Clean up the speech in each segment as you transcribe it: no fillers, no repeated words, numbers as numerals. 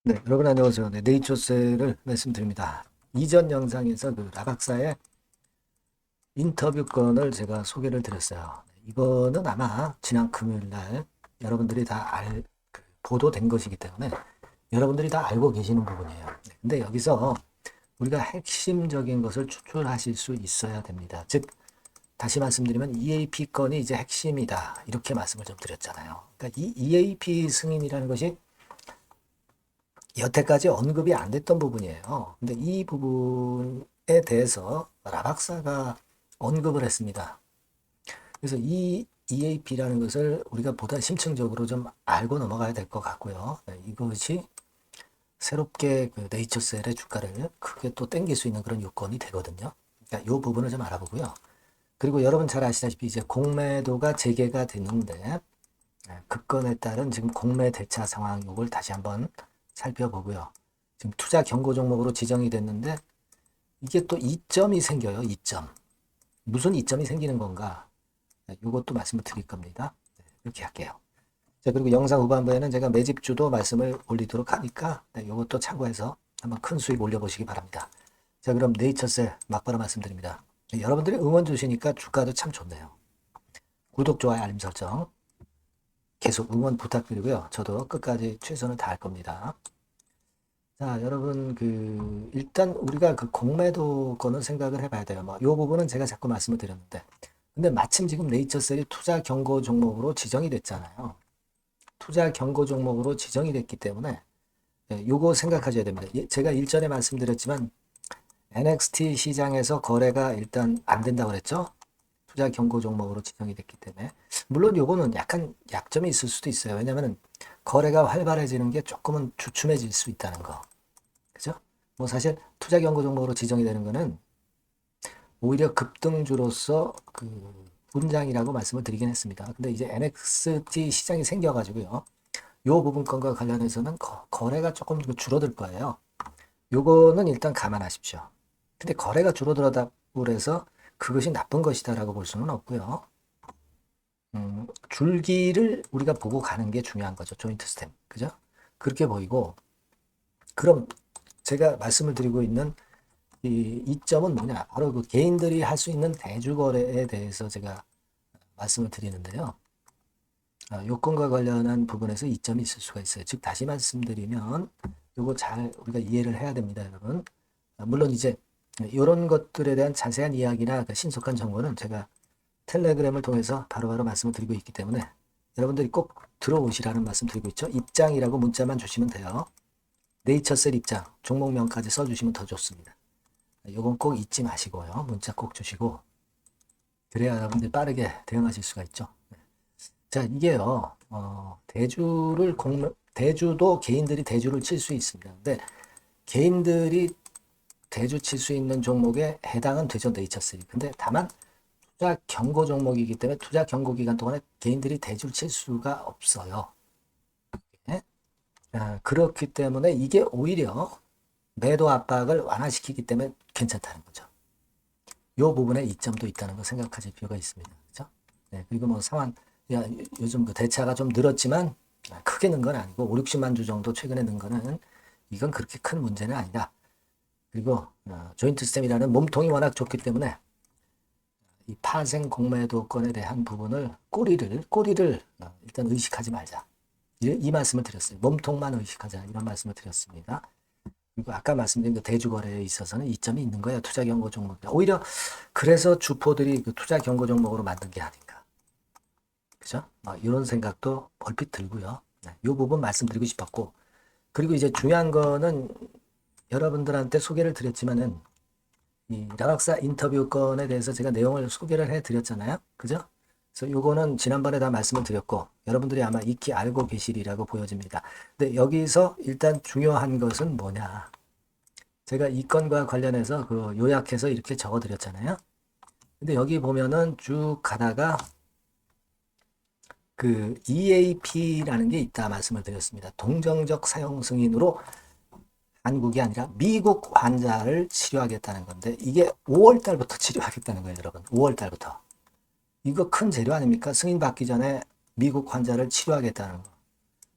네, 여러분 안녕하세요. 네, 네이처셀을 말씀드립니다. 이전 영상에서 그 라박사의 인터뷰 건을 제가 소개를 드렸어요. 이거는 아마 지난 금요일 날 여러분들이 그 보도된 것이기 때문에 여러분들이 다 알고 계시는 부분이에요. 네, 근데 여기서 우리가 핵심적인 것을 추출하실 수 있어야 됩니다. 즉, 다시 말씀드리면 EAP 건이 이제 핵심이다. 이렇게 말씀을 좀 드렸잖아요. 그러니까 이 EAP 승인이라는 것이 여태까지 언급이 안 됐던 부분이에요. 근데 이 부분에 대해서 라박사가 언급을 했습니다. 그래서 이 EAP라는 것을 우리가 보다 심층적으로 좀 알고 넘어가야 될 것 같고요. 네, 이것이 새롭게 그 네이처셀의 주가를 크게 또 땡길 수 있는 그런 요건이 되거든요. 그러니까 이 부분을 좀 알아보고요. 그리고 여러분 잘 아시다시피 이제 공매도가 재개가 됐는데 급건에 따른 지금 공매 대차 상황 요걸 다시 한번 살펴보고요. 지금 투자 경고 종목으로 지정이 됐는데 이게 또 이점이 생겨요. 이점. 무슨 이점이 생기는 건가? 이것도 말씀을 드릴 겁니다. 이렇게 할게요. 자, 그리고 영상 후반부에는 제가 매집주도 말씀을 올리도록 하니까 이것도 참고해서 한번 큰 수익 올려보시기 바랍니다. 자, 그럼 네이처셀 막바로 말씀드립니다. 여러분들이 응원 주시니까 주가도 참 좋네요. 구독, 좋아요, 알림 설정 계속 응원 부탁드리고요. 저도 끝까지 최선을 다할 겁니다. 자, 여러분, 일단 우리가 그 공매도 거는 생각을 해봐야 돼요. 이 부분은 제가 자꾸 말씀을 드렸는데. 근데 마침 지금 네이처셀이 투자 경고 종목으로 지정이 됐잖아요. 투자 경고 종목으로 지정이 됐기 때문에, 요거 생각하셔야 됩니다. 제가 일전에 말씀드렸지만, NXT 시장에서 거래가 일단 안 된다고 그랬죠? 투자 경고 종목으로 지정이 됐기 때문에. 물론 요거는 약간 약점이 있을 수도 있어요. 왜냐면은 거래가 활발해지는 게 조금은 주춤해질 수 있다는 거. 그죠? 뭐 사실 투자 경고 종목으로 지정이 되는 거는 오히려 급등주로서 그 분장이라고 말씀을 드리긴 했습니다. 근데 이제 NXT 시장이 생겨가지고요. 요 부분 건과 관련해서는 거래가 조금 줄어들 거예요. 요거는 일단 감안하십시오. 근데 거래가 줄어들었다고 해서 그것이 나쁜 것이다라고 볼 수는 없고요. 줄기를 우리가 보고 가는 게 중요한 거죠. 조인트 스템. 그죠? 그렇게 보이고, 그럼 제가 말씀을 드리고 있는 이 이점은 뭐냐? 바로 그 개인들이 할 수 있는 대주거래에 대해서 제가 말씀을 드리는데요. 요건과 관련한 부분에서 이점이 있을 수가 있어요. 즉, 다시 말씀드리면, 요거 잘 우리가 이해를 해야 됩니다, 여러분. 물론 이제 이런 것들에 대한 자세한 이야기나 그 신속한 정보는 제가 텔레그램을 통해서 바로바로 말씀을 드리고 있기 때문에 여러분들이 꼭 들어오시라는 말씀 드리고 있죠. 입장이라고 문자만 주시면 돼요. 네이처셀 입장, 종목명까지 써주시면 더 좋습니다. 요건 꼭 잊지 마시고요. 문자 꼭 주시고 그래야 여러분들 빠르게 대응하실 수가 있죠. 자, 이게요. 대주도 개인들이 대주를 칠 수 있습니다. 근데 개인들이 대주 칠 수 있는 종목에 해당은 되죠. 네이처셀이. 근데 다만 투자 경고 종목이기 때문에 투자 경고 기간 동안에 개인들이 대주를 칠 수가 없어요. 네? 그렇기 때문에 이게 오히려 매도 압박을 완화시키기 때문에 괜찮다는 거죠. 이 부분에 이점도 있다는 거 생각하실 필요가 있습니다. 그렇죠? 네, 그리고 뭐 요즘 그 대차가 좀 늘었지만 크게 는 건 아니고 5, 60만 주 정도 최근에 는 거는 이건 그렇게 큰 문제는 아니다. 그리고 조인트 스템이라는 몸통이 워낙 좋기 때문에 이 파생 공매도권에 대한 부분을 꼬리를 일단 의식하지 말자. 이 말씀을 드렸어요. 몸통만 의식하자 이런 말씀을 드렸습니다. 그리고 아까 말씀드린 그 대주거래에 있어서는 이점이 있는 거예요. 투자 경고 종목. 오히려 그래서 주포들이 그 투자 경고 종목으로 만든 게 아닌가. 그죠? 이런 생각도 얼핏 들고요. 네, 이 부분 말씀드리고 싶었고. 그리고 이제 중요한 거는 여러분들한테 소개를 드렸지만은 이 라박사 인터뷰 건에 대해서 제가 내용을 소개를 해 드렸잖아요. 그죠? 그래서 요거는 지난번에 다 말씀을 드렸고 여러분들이 아마 익히 알고 계시리라고 보여집니다. 근데 여기서 일단 중요한 것은 뭐냐? 제가 이 건과 관련해서 그 요약해서 이렇게 적어 드렸잖아요. 근데 여기 보면은 쭉 가다가 그 EAP라는 게 있다 말씀을 드렸습니다. 동정적 사용 승인으로 한국이 아니라 미국 환자를 치료하겠다는 건데 이게 5월 달부터 치료하겠다는 거예요, 여러분. 5월 달부터. 이거 큰 재료 아닙니까? 승인 받기 전에 미국 환자를 치료하겠다는 거.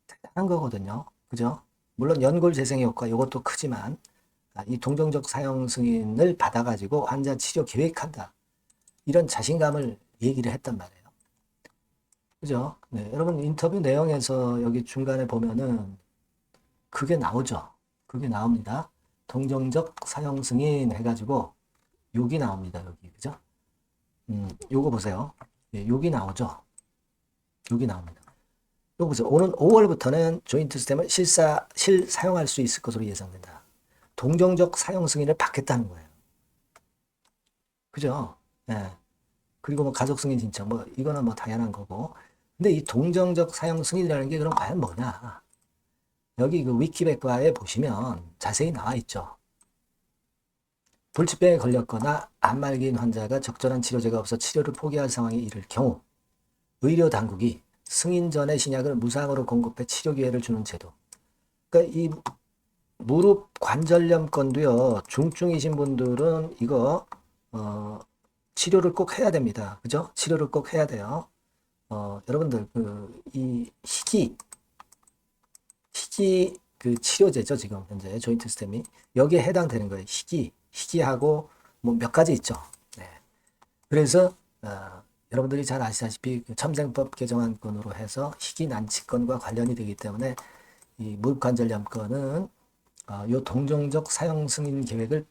대단한 거거든요. 그죠? 물론 연골 재생 효과 이것도 크지만 이 동정적 사용 승인을 받아가지고 환자 치료 계획한다. 이런 자신감을 얘기를 했단 말이에요. 그죠? 네, 여러분 인터뷰 내용에서 여기 중간에 보면은 그게 나오죠. 그게 나옵니다. 동정적 사용 승인 해가지고 여기 나옵니다. 여기 그죠? 요거 보세요. 예, 여기 나오죠. 여기 나옵니다. 요거 보세요. 오는 5월부터는 조인트 스템을 실사용할 수 있을 것으로 예상된다. 동정적 사용 승인을 받겠다는 거예요. 그죠? 예. 그리고 뭐 가족 승인 신청 뭐 이거는 뭐 당연한 거고. 근데 이 동정적 사용 승인이라는 게 그럼 과연 뭐냐? 여기 그 위키백과에 보시면 자세히 나와 있죠. 불치병에 걸렸거나 안말기인 환자가 적절한 치료제가 없어 치료를 포기할 상황에 이를 경우 의료 당국이 승인 전에 신약을 무상으로 공급해 치료 기회를 주는 제도. 그러니까 이 무릎 관절염 건도요. 중증이신 분들은 이거 치료를 꼭 해야 됩니다. 그죠? 치료를 꼭 해야 돼요. 여러분들 이 희귀 그 치료제죠. 지금 현재 조인트 스템이 여기에 해당되는 거예요. 희귀하고 뭐 몇 가지 있죠. 네. 그래서 여러분들이 잘 아시다시피 그 첨생법 개정안건으로 해서 희귀 난치건과 관련이 되기 때문에 이 무릎관절염건은 요 동정적 사용 승인을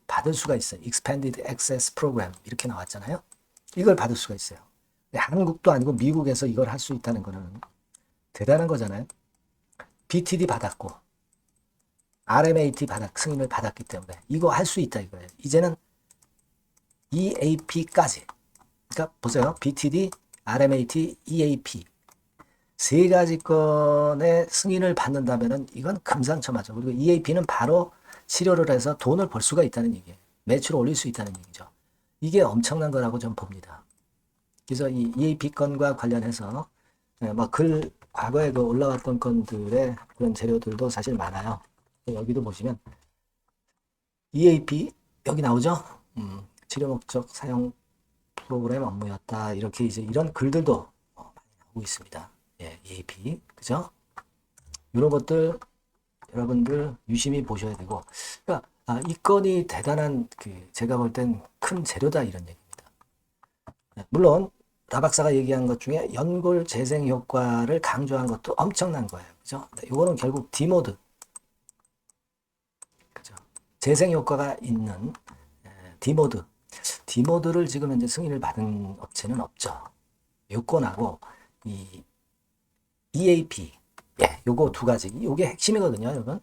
받을 수가 있어요. Expanded Access Program 이렇게 나왔잖아요. 이걸 받을 수가 있어요. 한국도 아니고 미국에서 이걸 할 수 있다는 거는 대단한 거잖아요. BTD 받았고 RMAT 승인을 받았기 때문에 이거 할 수 있다 이거예요. 이제는 EAP까지. 그러니까 보세요. BTD, RMAT, EAP 세 가지 건의 승인을 받는다면은 이건 금상첨화죠. 그리고 EAP는 바로 치료를 해서 돈을 벌 수가 있다는 얘기예요. 매출을 올릴 수 있다는 얘기죠. 이게 엄청난 거라고 좀 봅니다. 그래서 이 EAP 건과 관련해서 과거에 그 올라왔던 건들의 그런 재료들도 사실 많아요. 여기도 보시면 EAP 여기 나오죠? 치료 목적 사용 프로그램 업무였다. 이렇게 이제 이런 글들도 많이 나오고 있습니다. 예, EAP 그죠? 이런 것들 여러분들 유심히 보셔야 되고, 그러니까 이 건이 대단한 제가 볼 땐 큰 재료다 이런 얘기입니다. 물론 라 박사가 얘기한 것 중에 연골 재생 효과를 강조한 것도 엄청난 거예요. 그죠? 이거는 결국 D모드. 그죠? 재생 효과가 있는 D모드. D모드를 지금 현재 승인을 받은 업체는 없죠. 요건하고 이 EAP. 예, 요거 두 가지. 요게 핵심이거든요, 여러분.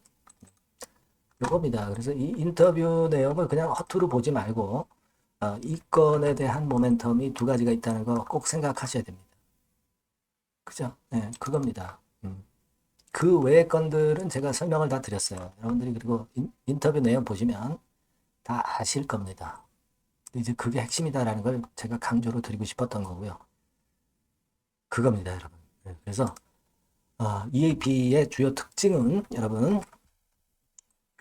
요겁니다. 그래서 이 인터뷰 내용을 그냥 허투루 보지 말고 이 건에 대한 모멘텀이 두 가지가 있다는 거 꼭 생각하셔야 됩니다. 그죠? 네, 그겁니다. 그 외의 건들은 제가 설명을 다 드렸어요. 여러분들이 그리고 인터뷰 내용 보시면 다 아실 겁니다. 이제 그게 핵심이다라는 걸 제가 강조로 드리고 싶었던 거고요. 그겁니다, 여러분. 네, 그래서 EAP의 주요 특징은 여러분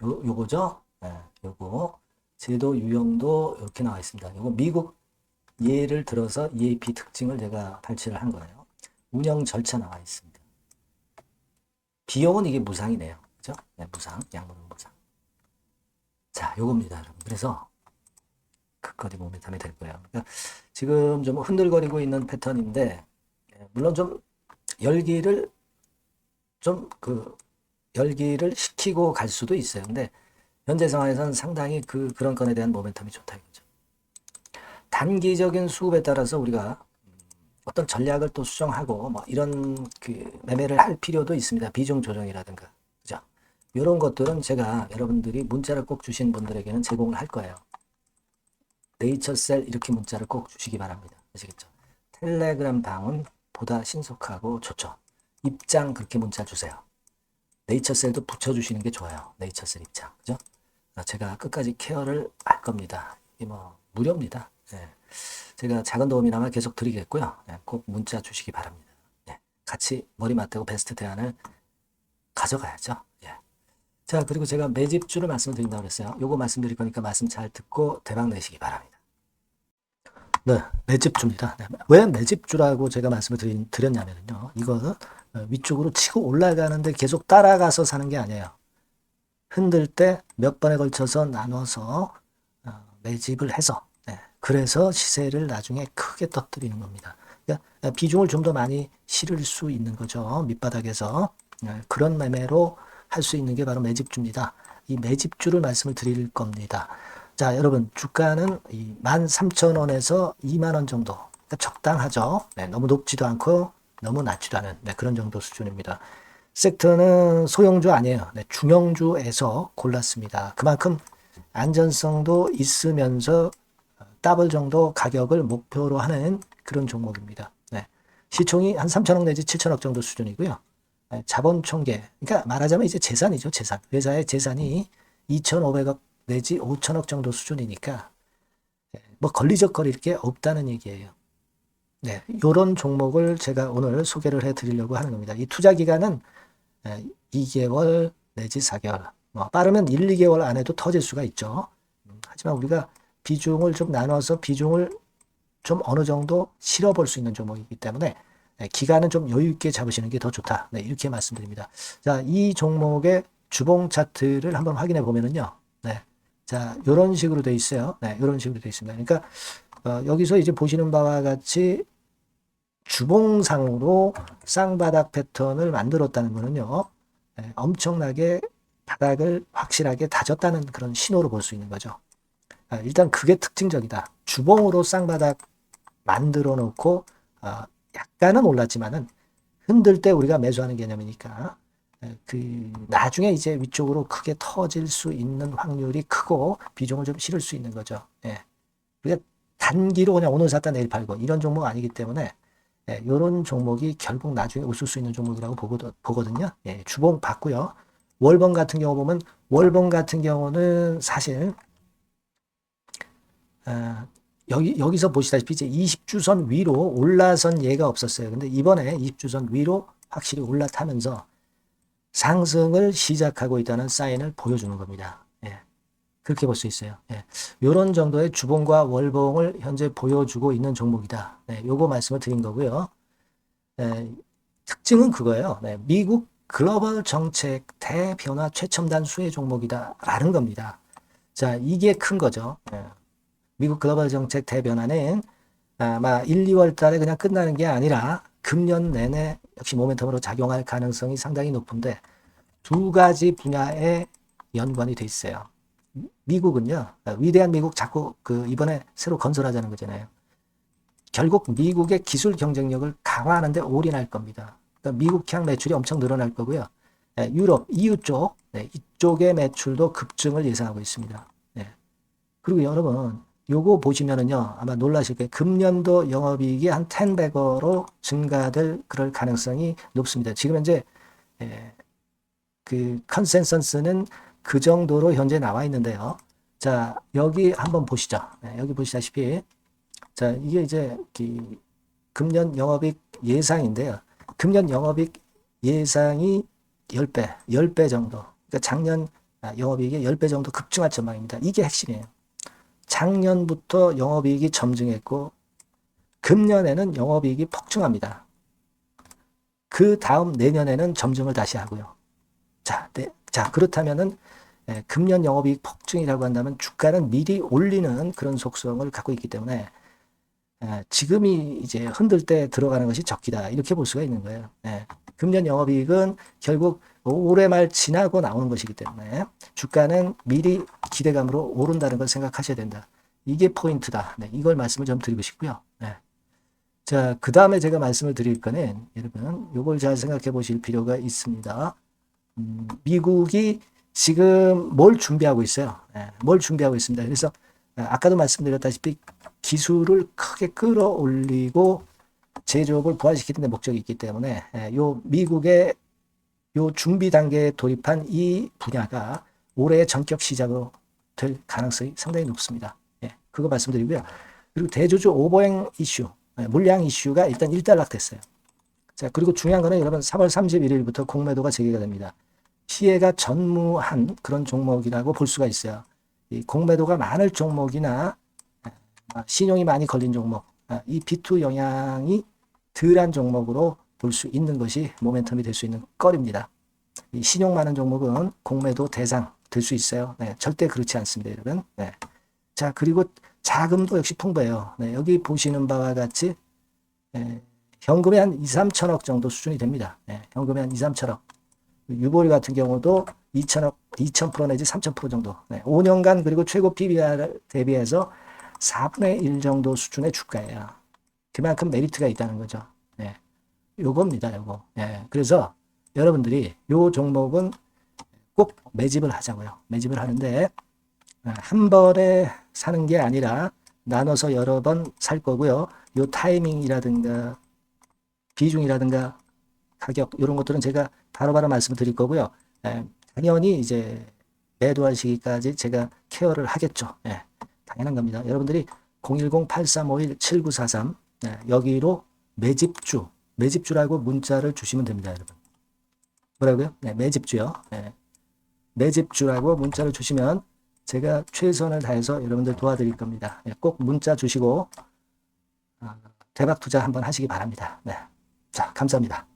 요거죠? 네, 요거 제도 유형도 이렇게 나와 있습니다. 요거 미국 예를 들어서 EAP 특징을 제가 발췌를 한 거예요. 운영 절차 나와 있습니다. 비용은 이게 무상이네요. 그죠? 네, 무상, 약물은 무상. 자, 요겁니다, 여러분. 그래서 끝까지 모멘텀이 될 거예요. 그러니까 지금 좀 흔들거리고 있는 패턴인데, 물론 좀 열기를 열기를 식히고 갈 수도 있어요. 근데 현재 상황에서는 상당히 그런 건에 대한 모멘텀이 좋다 이거죠. 단기적인 수급에 따라서 우리가 어떤 전략을 또 수정하고 뭐 이런 매매를 할 필요도 있습니다. 비중 조정이라든가. 그죠? 이런 것들은 제가 여러분들이 문자를 꼭 주신 분들에게는 제공을 할 거예요. 네이처셀 이렇게 문자를 꼭 주시기 바랍니다. 아시겠죠? 텔레그램 방은 보다 신속하고 좋죠. 입장 그렇게 문자 주세요. 네이처셀도 붙여주시는 게 좋아요. 네이처셀 입장. 그죠? 제가 끝까지 케어를 할 겁니다. 이게 뭐 무료입니다. 네. 제가 작은 도움이나마 계속 드리겠고요. 네, 꼭 문자 주시기 바랍니다. 네, 같이 머리 맞대고 베스트 대안을 가져가야죠. 예. 자, 그리고 제가 매집주를 말씀드린다고 그랬어요. 요거 말씀드릴 거니까 말씀 잘 듣고 대박 내시기 바랍니다. 네, 매집주입니다. 네, 왜 매집주라고 제가 말씀을 드렸냐면요. 이거 위쪽으로 치고 올라가는데 계속 따라가서 사는 게 아니에요. 흔들 때 몇 번에 걸쳐서 나눠서 매집을 해서 그래서 시세를 나중에 크게 터뜨리는 겁니다. 그러니까 비중을 좀 더 많이 실을 수 있는 거죠. 밑바닥에서 그런 매매로 할 수 있는 게 바로 매집주입니다. 이 매집주를 말씀을 드릴 겁니다. 자, 여러분 주가는 13,000원에서 2만 원 정도 그러니까 적당하죠. 너무 높지도 않고 너무 낮지도 않은 그런 정도 수준입니다. 섹터는 소형주 아니에요. 중형주에서 골랐습니다. 그만큼 안전성도 있으면서 더블 정도 가격을 목표로 하는 그런 종목입니다. 시총이 한 3천억 내지 7천억 정도 수준이고요. 자본 총계, 그러니까 말하자면 이제 재산이죠, 재산. 회사의 재산이 2,500억 내지 5천억 정도 수준이니까 뭐 걸리적거릴 게 없다는 얘기예요. 이런 종목을 제가 오늘 소개를 해드리려고 하는 겁니다. 이 투자 기간은 2개월 내지 4개월, 뭐 빠르면 1, 2개월 안에도 터질 수가 있죠. 하지만 우리가 비중을 좀 나눠서 비중을 좀 어느 정도 실어볼 수 있는 종목이기 때문에 기간은 좀 여유 있게 잡으시는 게 더 좋다. 이렇게 말씀드립니다. 자, 이 종목의 주봉 차트를 한번 확인해 보면은요. 자, 이런 식으로 돼 있어요. 이런 식으로 돼 있습니다. 그러니까 여기서 이제 보시는 바와 같이 주봉상으로 쌍바닥 패턴을 만들었다는 거는요. 엄청나게 바닥을 확실하게 다졌다는 그런 신호로 볼 수 있는 거죠. 일단 그게 특징적이다. 주봉으로 쌍바닥 만들어 놓고 약간은 올랐지만은 흔들 때 우리가 매수하는 개념이니까 그 나중에 이제 위쪽으로 크게 터질 수 있는 확률이 크고 비중을 좀 실을 수 있는 거죠. 우리가 단기로 그냥 오늘 샀다 내일 팔고 이런 종목 아니기 때문에 이런 종목이 결국 나중에 웃을 수 있는 종목이라고 보거든요. 주봉 봤고요. 월봉 같은 경우 보면 월봉 같은 경우는 사실 여기서 보시다시피 이제 20주선 위로 올라선 예가 없었어요. 근데 이번에 20주선 위로 확실히 올라타면서 상승을 시작하고 있다는 사인을 보여주는 겁니다. 그렇게 볼 수 있어요. 이런 정도의 주봉과 월봉을 현재 보여주고 있는 종목이다. 요거 말씀을 드린 거고요. 특징은 그거예요. 미국 글로벌 정책 대변화 최첨단 수혜 종목이다 라는 겁니다. 자, 이게 큰 거죠. 미국 글로벌 정책 대변화는 아마 1, 2월 달에 그냥 끝나는 게 아니라 금년 내내 역시 모멘텀으로 작용할 가능성이 상당히 높은데 두 가지 분야에 연관이 돼 있어요. 미국은요, 위대한 미국 자꾸 이번에 새로 건설하자는 거잖아요. 결국 미국의 기술 경쟁력을 강화하는데 올인할 겁니다. 그러니까 미국향 매출이 엄청 늘어날 거고요. 유럽, EU 쪽, 이쪽의 매출도 급증을 예상하고 있습니다. 그리고 여러분, 요거 보시면은요, 아마 놀라실 거예요. 금년도 영업이익이 한 10배로 증가될 그럴 가능성이 높습니다. 지금 현재 그 컨센서스는 그 정도로 현재 나와 있는데요. 자, 여기 한번 보시죠. 여기 보시다시피 자, 이게 이제 금년 영업이익 예상인데요. 금년 영업이익 예상이 10배 정도. 그러니까 작년 영업이익이 10배 정도 급증할 전망입니다. 이게 핵심이에요. 작년부터 영업이익이 점증했고 금년에는 영업이익이 폭증합니다. 그 다음 내년에는 점증을 다시 하고요. 자, 그렇다면은 금년 영업이익 폭증이라고 한다면 주가는 미리 올리는 그런 속성을 갖고 있기 때문에 지금이 이제 흔들 때 들어가는 것이 적기다 이렇게 볼 수가 있는 거예요. 금년 영업이익은 결국 올해 말 지나고 나오는 것이기 때문에 주가는 미리 기대감으로 오른다는 걸 생각하셔야 된다. 이게 포인트다. 이걸 말씀을 좀 드리고 싶고요. 자, 그 다음에 제가 말씀을 드릴 거는 여러분 이걸 잘 생각해 보실 필요가 있습니다. 미국이 지금 뭘 준비하고 있어요. 뭘 준비하고 있습니다. 그래서 아까도 말씀드렸다시피 기술을 크게 끌어올리고 제조업을 부활시키는 데 목적이 있기 때문에 요 미국의 요 준비 단계에 돌입한 이 분야가 올해의 전격 시작으로 될 가능성이 상당히 높습니다. 그거 말씀드리고요. 그리고 대주주 오버행 이슈, 물량 이슈가 일단 일단락됐어요. 자, 그리고 중요한 거는 여러분 3월 31일부터 공매도가 재개가 됩니다. 시혜가 전무한 그런 종목이라고 볼 수가 있어요. 이 공매도가 많을 종목이나 신용이 많이 걸린 종목, 이 B2 영향이 덜한 종목으로 볼 수 있는 것이 모멘텀이 될 수 있는 거리입니다. 이 신용 많은 종목은 공매도 대상 될 수 있어요. 네, 절대 그렇지 않습니다, 여러분. 네. 자, 그리고 자금도 역시 풍부해요. 네, 여기 보시는 바와 같이 현금이 한 2, 3천억 정도 수준이 됩니다. 네, 현금이 한 2, 3천억. 유보리 같은 경우도 2천억, 2,000% 내지 3,000% 정도. 네, 5년간 그리고 최고 PBR 대비해서 4분의 1 정도 수준의 주가예요. 그만큼 메리트가 있다는 거죠. 네, 요겁니다, 요거. 네, 그래서 여러분들이 요 종목은 꼭 매집을 하자고요. 매집을 하는데 한 번에 사는 게 아니라 나눠서 여러 번 살 거고요. 요 타이밍이라든가 비중이라든가 가격 이런 것들은 제가 바로바로 말씀을 드릴 거고요. 당연히 이제 매도할 시기까지 제가 케어를 하겠죠. 당연한 겁니다. 여러분들이 010-8351-7943 여기로 매집주라고 문자를 주시면 됩니다, 여러분. 뭐라고요? 매집주요. 매집주라고 문자를 주시면 제가 최선을 다해서 여러분들 도와드릴 겁니다. 꼭 문자 주시고 대박 투자 한번 하시기 바랍니다. 자, 감사합니다.